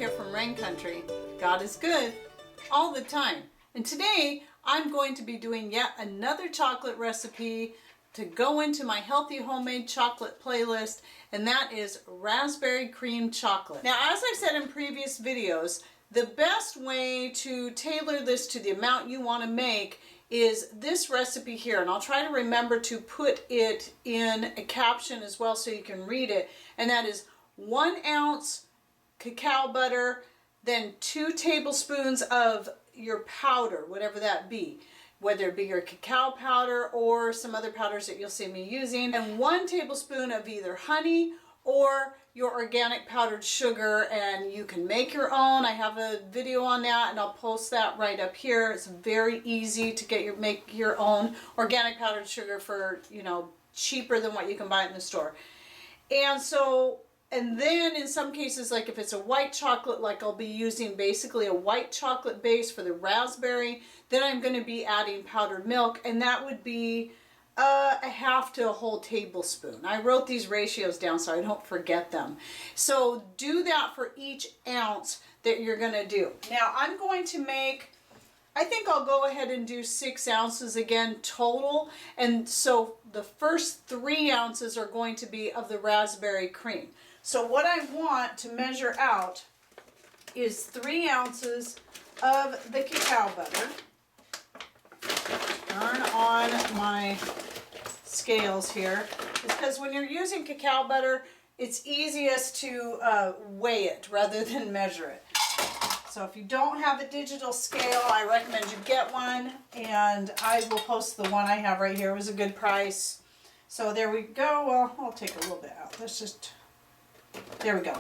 here from Rain Country. God is good all the time. And today I'm going to be doing yet another chocolate recipe to go into my healthy homemade chocolate playlist, and that is raspberry cream chocolate. Now, as I've said in previous videos, the best way to tailor this to the amount you want to make is this recipe here, and I'll try to remember to put it in a caption as well so you can read it, and that is 1 ounce cacao butter, then 2 tablespoons of your powder, whatever that be, whether it be your cacao powder or some other powders that you'll see me using, and 1 tablespoon of either honey or your organic powdered sugar, and you can make your own. I have a video on that and I'll post that right up here. It's very easy to make your own organic powdered sugar for, cheaper than what you can buy in the store. And then in some cases, like if it's a white chocolate, like I'll be using basically a white chocolate base for the raspberry, then I'm going to be adding powdered milk, and that would be a half to a whole tablespoon. I wrote these ratios down so I don't forget them. So do that for each ounce that you're going to do. Now I'm going to make, I think I'll go ahead and do 6 ounces again total. And so the first 3 ounces are going to be of the raspberry cream. So what I want to measure out is 3 ounces of the cacao butter. Turn on my scales here, because when you're using cacao butter, it's easiest to weigh it rather than measure it. So if you don't have a digital scale, I recommend you get one, and I will post the one I have right here. It was a good price. So there we go. Well, I'll take a little bit out. There we go.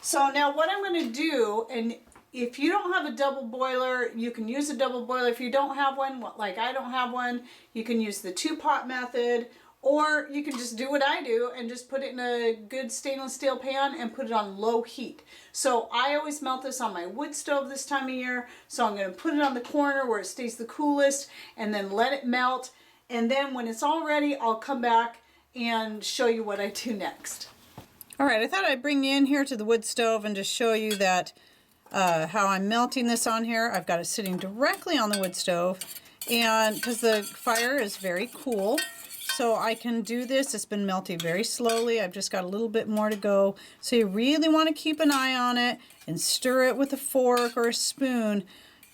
So now what I'm going to do, and if you don't have a double boiler, you can use a double boiler. If you don't have one, like I don't have one, you can use the 2-pot method, or you can just do what I do and just put it in a good stainless steel pan and put it on low heat. So I always melt this on my wood stove this time of year. So I'm going to put it on the corner where it stays the coolest and then let it melt. And then when it's all ready, I'll come back and show you what I do next. All right, I thought I'd bring you in here to the wood stove and just show you that how I'm melting this on here. I've got it sitting directly on the wood stove, and because the fire is very cool, so I can do this. It's been melting very slowly. I've just got a little bit more to go. So you really want to keep an eye on it and stir it with a fork or a spoon,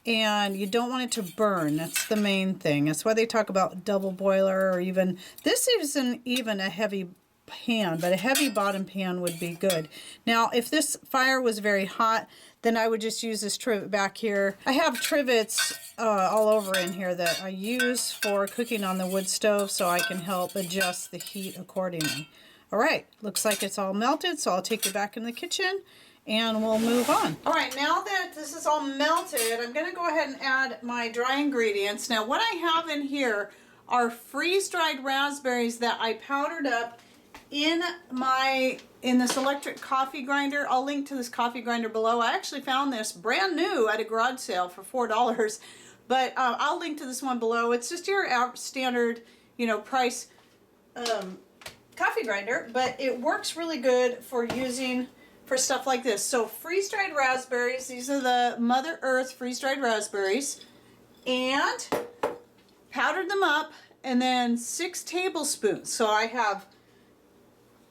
and you don't want it to burn. That's the main thing. That's why they talk about double boiler, or even, this isn't even a heavy pan, but a heavy bottom pan would be good. Now, if this fire was very hot, then I would just use this trivet back here. I have trivets all over in here that I use for cooking on the wood stove, so I can help adjust the heat accordingly. All right, looks like it's all melted, so I'll take it back in the kitchen and we'll move on. All right, now that this is all melted, I'm going to go ahead and add my dry ingredients. Now, what I have in here are freeze-dried raspberries that I powdered up in this electric coffee grinder. I'll link to this coffee grinder below. I actually found this brand new at a garage sale for $4, but I'll link to this one below. It's just your standard, price coffee grinder, but it works really good for using for stuff like this. So freeze-dried raspberries, these are the Mother Earth freeze-dried raspberries, and powdered them up, and then 6 tablespoons. So I have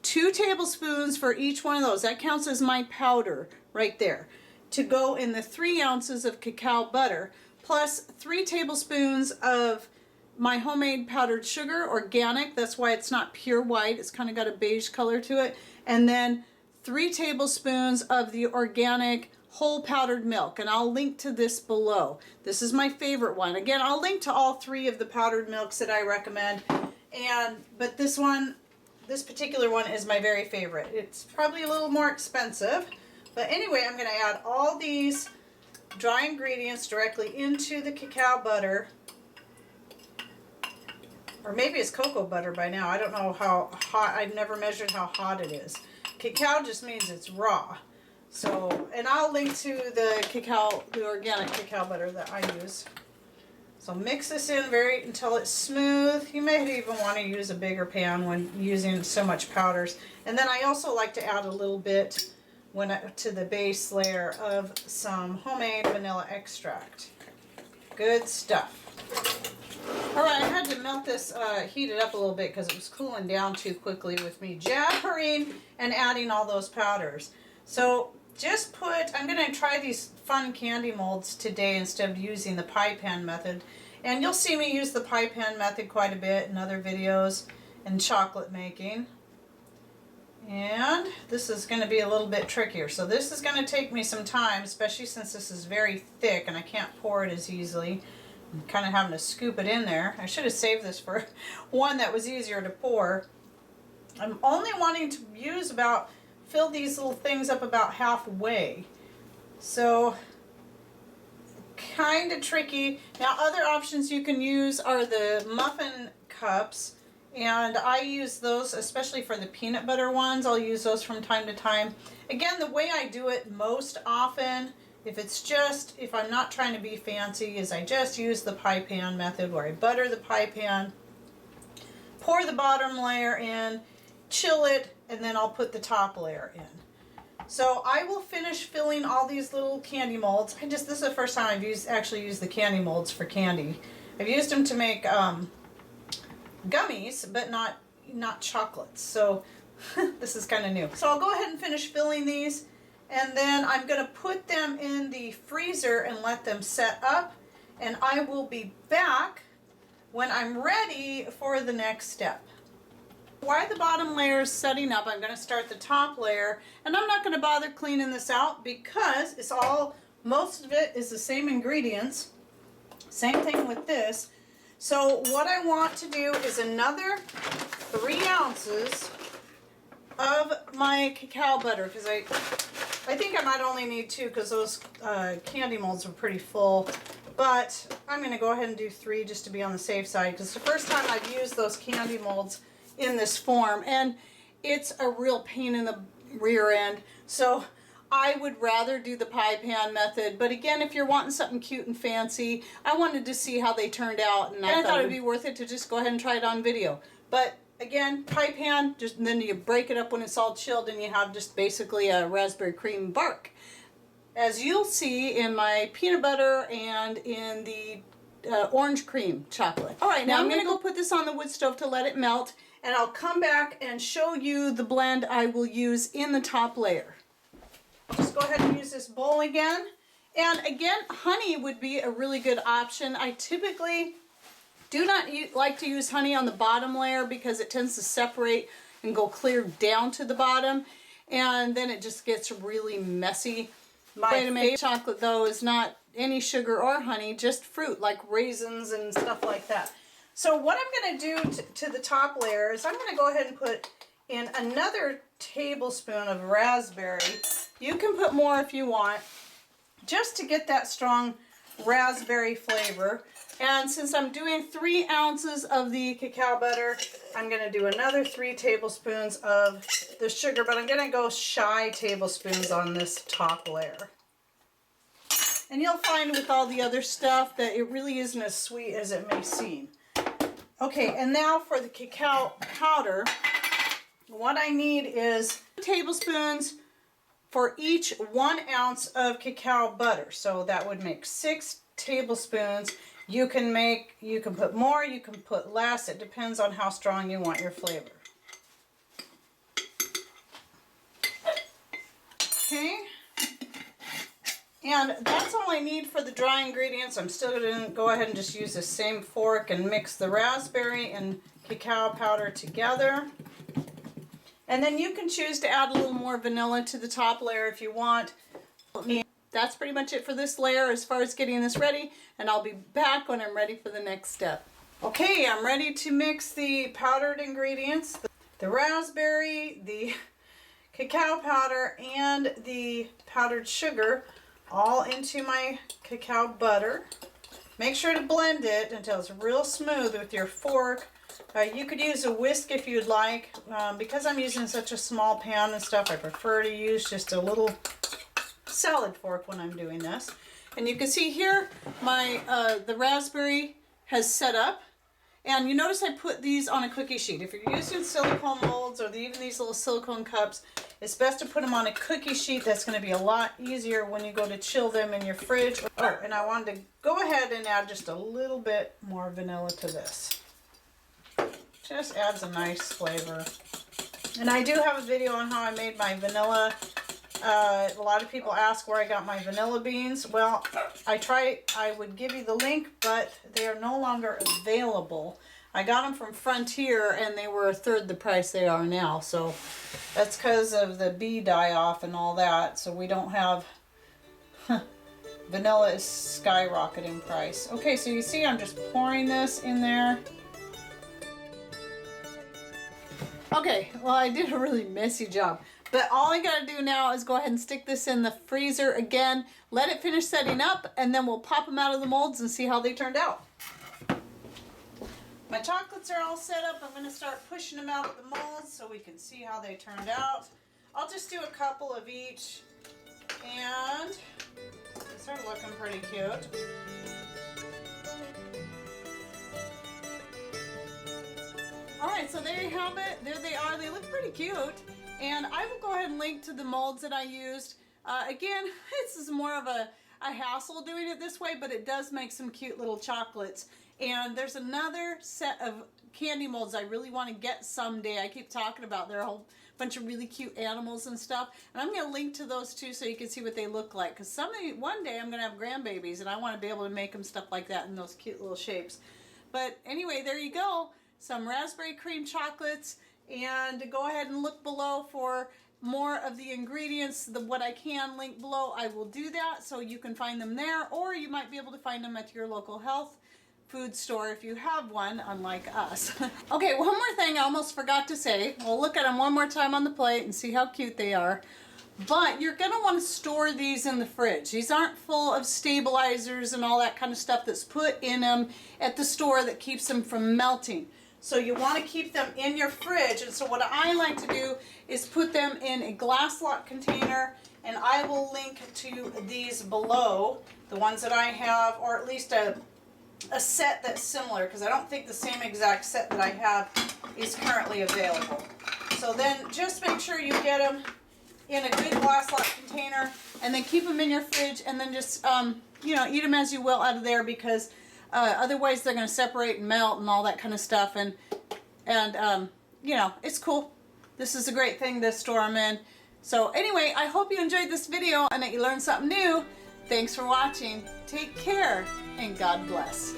2 tablespoons for each one of those. That counts as my powder right there, to go in the 3 ounces of cacao butter, plus 3 tablespoons of my homemade powdered sugar, organic. That's why it's not pure white. It's kind of got a beige color to it. And then 3 tablespoons of the organic whole powdered milk. And I'll link to this below. This is my favorite one. Again, I'll link to all 3 of the powdered milks that I recommend. But this particular one is my very favorite. It's probably a little more expensive, but anyway, I'm going to add all these dry ingredients directly into the cacao butter, or maybe it's cocoa butter by now. I don't know how hot. I've never measured how hot it is. Cacao just means it's raw. So, and I'll link to the organic cacao butter that I use. So mix this in until it's smooth. You may even want to use a bigger pan when using so much powders. And then I also like to add a little bit to the base layer of some homemade vanilla extract. Good stuff. All right, I had to melt this, heat it up a little bit because it was cooling down too quickly with me jabbering and adding all those powders. So just I'm going to try these fun candy molds today instead of using the pie pan method. And you'll see me use the pie pan method quite a bit in other videos and chocolate making. And this is going to be a little bit trickier. So this is going to take me some time, especially since this is very thick and I can't pour it as easily. I'm kind of having to scoop it in there. I should have saved this for one that was easier to pour. I'm only wanting to fill these little things up about halfway. So kind of tricky. Now other options you can use are the muffin cups, and I use those especially for the peanut butter ones. I'll use those from time to time. Again, the way I do it most often, if I'm not trying to be fancy, is I just use the pie pan method where I butter the pie pan, pour the bottom layer in, chill it, and then I'll put the top layer in. So I will finish filling all these little candy molds. This is the first time I've actually used the candy molds for candy. I've used them to make gummies, but not chocolates. So this is kind of new. So I'll go ahead and finish filling these, and then I'm going to put them in the freezer and let them set up, and I will be back when I'm ready for the next step. While the bottom layer is setting up, I'm going to start the top layer, and I'm not going to bother cleaning this out because most of it is the same ingredients. Same thing with this. So what I want to do is another 3 ounces of my cacao butter, because I think I might only need 2 because those candy molds are pretty full. But I'm going to go ahead and do 3 just to be on the safe side, because it's the first time I've used those candy molds in this form, and it's a real pain in the rear end. So I would rather do the pie pan method, but again, if you're wanting something cute and fancy, I wanted to see how they turned out, and I thought it would be worth it to just go ahead and try it on video. But again, pie pan, and then you break it up when it's all chilled, and you have just basically a raspberry cream bark, as you'll see in my peanut butter and in the orange cream chocolate. All right, now I'm going to go put this on the wood stove to let it melt, and I'll come back and show you the blend I will use in the top layer. Just go ahead and use this bowl again. And again, honey would be a really good option. I typically do not like to use honey on the bottom layer because it tends to separate and go clear down to the bottom, and then it just gets really messy. My way to make chocolate, though, is not any sugar or honey, just fruit like raisins and stuff like that. So what I'm going to do to the top layer is I'm going to go ahead and put in another tablespoon of raspberry. You can put more if you want, just to get that strong raspberry flavor. And since I'm doing 3 ounces of the cacao butter, I'm going to do another 3 tablespoons of the sugar, but I'm going to go shy tablespoons on this top layer. And you'll find with all the other stuff that it really isn't as sweet as it may seem. Okay, and now for the cacao powder, what I need is 2 tablespoons for each 1 ounce of cacao butter. So that would make 6 tablespoons. You can put more, you can put less. It depends on how strong you want your flavor. Okay. And that's all I need for the dry ingredients. I'm still going to go ahead and just use the same fork and mix the raspberry and cacao powder together. And then you can choose to add a little more vanilla to the top layer if you want. That's pretty much it for this layer as far as getting this ready, and I'll be back when I'm ready for the next step. Okay, I'm ready to mix the powdered ingredients, the raspberry, the cacao powder, and the powdered sugar all into my cacao butter. Make sure to blend it until it's real smooth with your fork. You could use a whisk if you'd like. Because I'm using such a small pan and stuff, I prefer to use just a little salad fork when I'm doing this. And you can see here the raspberry has set up, And you notice I put these on a cookie sheet. If you're using silicone molds or even these little silicone cups, it's best to put them on a cookie sheet. That's going to be a lot easier when you go to chill them in your fridge. Oh, and I wanted to go ahead and add just a little bit more vanilla to this. Just adds a nice flavor. And I do have a video on how I made my vanilla. A lot of people ask where I got my vanilla beans. Well, I would give you the link, but they are no longer available. I got them from Frontier and they were a third the price they are now. So that's because of the bee die-off and all that. So we don't have, vanilla is skyrocketing in price. Okay, so you see I'm just pouring this in there. Okay, well I did a really messy job. But all I gotta do now is go ahead and stick this in the freezer again, let it finish setting up, and then we'll pop them out of the molds and see how they turned out. My chocolates are all set up. I'm gonna start pushing them out of the molds so we can see how they turned out. I'll just do a couple of each, and these are looking pretty cute. Alright, so there you have it. There they are. They look pretty cute. And I will go ahead and link to the molds that I used. Again, this is more of a hassle doing it this way, but it does make some cute little chocolates. And there's another set of candy molds I really want to get someday. I keep talking about there are a whole bunch of really cute animals and stuff. And I'm going to link to those too so you can see what they look like. Because one day I'm going to have grandbabies and I want to be able to make them stuff like that in those cute little shapes. But anyway, there you go. Some raspberry cream chocolates. And go ahead and look below for more of the ingredients. What I can link below, I will do that so you can find them there, or you might be able to find them at your local health food store if you have one, unlike us. Okay, one more thing I almost forgot to say. We'll look at them one more time on the plate and see how cute they are. But you're going to want to store these in the fridge. These aren't full of stabilizers and all that kind of stuff that's put in them at the store that keeps them from melting. So you want to keep them in your fridge, and so what I like to do is put them in a glass lock container, and I will link to these below, the ones that I have, or at least a set that's similar, because I don't think the same exact set that I have is currently available. So then just make sure you get them in a good glass lock container, and then keep them in your fridge, and then just you know, eat them as you will out of there, because otherwise they're going to separate and melt and all that kind of stuff, and you know, it's cool. This is a great thing to store them in. So anyway, I hope you enjoyed this video and that you learned something new. Thanks for watching. Take care and God bless.